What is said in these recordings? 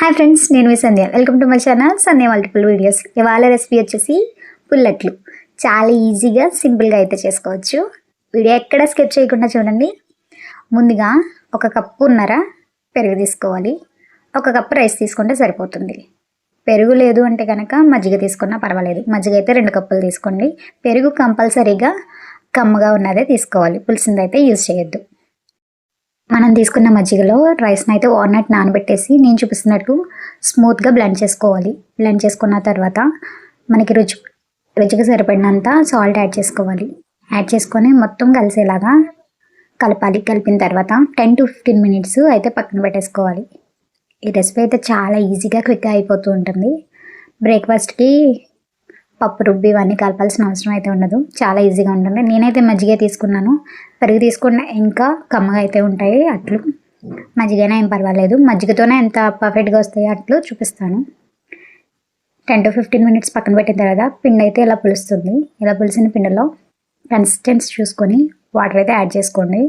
Hi friends, నేను మీ Sandhya. Welcome to my channel Sandhya multiple videos. ఇవాళ రెసిపీ వచ్చేసి పుల్లట్లు. చాలా ఈజీగా సింపుల్గా అయితే చేసుకోవచ్చు. వీడియో ఎక్కడ స్కిప్ చేయకుండా చూడండి. ముందుగా 1 కప్పున్నర పెరుగు తీసుకోవాలి. 1 కప్పు రైస్ తీసుకుంటే సరిపోతుంది. పెరుగు లేదు అంటే కనుక మజ్జిగ తీసుకున్నా పర్వాలేదు. మజ్జిగ అయితే 2 కప్పులు తీసుకోండి. పెరుగు కంపల్సరీగా కమ్మగా ఉన్నదే తీసుకోవాలి, పులిసిందైతే యూజ్ చేయొద్దు. మనం తీసుకున్న మజ్జిగలో రైస్ని అయితే ఓవర్నైట్ నానబెట్టేసి నేను చూపిస్తున్నట్టు స్మూత్గా బ్లెండ్ చేసుకోవాలి. బ్లెండ్ చేసుకున్న తర్వాత మనకి రుచికి సరిపడినంత సాల్ట్ యాడ్ చేసుకోవాలి. యాడ్ చేసుకొని మొత్తం కలిసేలాగా కలపాలి. కలిపిన తర్వాత 10 to 15 minutes అయితే పక్కన పెట్టేసుకోవాలి. ఈ రెసిపీ అయితే చాలా ఈజీగా క్విక్గా అయిపోతూ ఉంటుంది. బ్రేక్ఫాస్ట్కి పప్పు రుబ్బి ఇవన్నీ కలపాల్సిన అవసరం అయితే ఉండదు. చాలా ఈజీగా ఉంటుంది. నేనైతే మజ్జిగ తీసుకున్నాను. పెరుగు తీసుకున్న ఇంకా కమ్మగా అయితే ఉంటాయి అట్లు. మజ్జిగైనా ఏం పర్వాలేదు. మజ్జిగతోనే ఎంత పర్ఫెక్ట్గా వస్తాయి అట్లు చూపిస్తాను. 10 to 15 minutes పక్కన పెట్టిన తర్వాత పిండి అయితే ఇలా పులుస్తుంది. ఇలా పులిసిన పిండిలో కన్సిస్టెన్సీ చూసుకొని వాటర్ అయితే యాడ్ చేసుకోండి.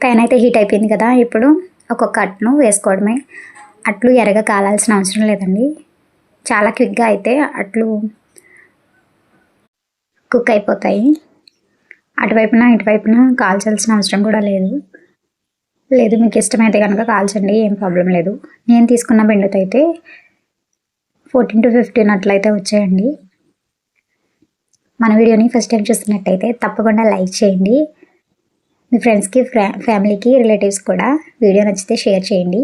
ప్యాన్ అయితే హీట్ అయిపోయింది కదా, ఇప్పుడు ఒక్కొక్క అట్ను వేసుకోవడమే. అట్లు ఎర్రగా కాలాల్సిన అవసరం లేదండి. చాలా క్విక్గా అయితే అట్లు కుక్ అయిపోతాయి. అటువైపున ఇటువైపున కాల్చాల్సిన అవసరం కూడా లేదు మీకు ఇష్టమైతే కనుక కాల్చండి, ఏం ప్రాబ్లం లేదు. నేను తీసుకున్న పిండితో అయితే 14 to 15 అట్లయితే వచ్చాయండి. మన వీడియోని ఫస్ట్ టైం చూస్తున్నట్టయితే తప్పకుండా లైక్ చేయండి. మీ ఫ్రెండ్స్కి ఫ్యామిలీకి రిలేటివ్స్ కూడా వీడియో నచ్చితే షేర్ చేయండి.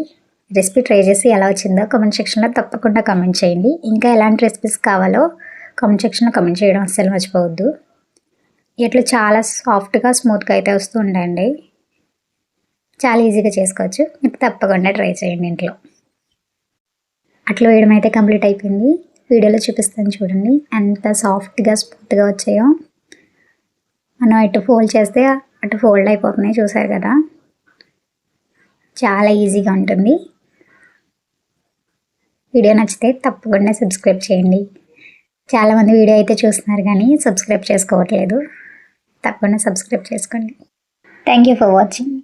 రెసిపీ ట్రై చేసి ఎలా వచ్చిందో కామెంట్ సెక్షన్లో తప్పకుండా కామెంట్ చేయండి. ఇంకా ఎలాంటి రెసిపీస్ కావాలో కామెంట్ సెక్షన్లో కామెంట్ చేయడం అస్సలు మర్చిపోవద్దు. ఇట్లా చాలా సాఫ్ట్గా స్మూత్గా అయితే వస్తూ ఉంటాయండి. చాలా ఈజీగా చేసుకోవచ్చు. మీరు తప్పకుండా ట్రై చేయండి ఇంట్లో. అట్లా వేయడం అయితే కంప్లీట్ అయిపోయింది. వీడియోలో చూపిస్తాను చూడండి ఎంత సాఫ్ట్గా స్మూత్గా వచ్చాయో. మనం ఇటు ఫోల్డ్ చేస్తే అటు ఫోల్డ్ అయిపోతున్నాయి, చూసారు కదా. చాలా ఈజీగా ఉంటుంది. వీడియో నచ్చితే తప్పకుండా సబ్స్క్రైబ్ చేయండి. చాలామంది వీడియో అయితే చూస్తున్నారు కానీ సబ్స్క్రైబ్ చేసుకోవట్లేదు. తప్పకుండా సబ్స్క్రైబ్ చేసుకోండి. Thank you for watching.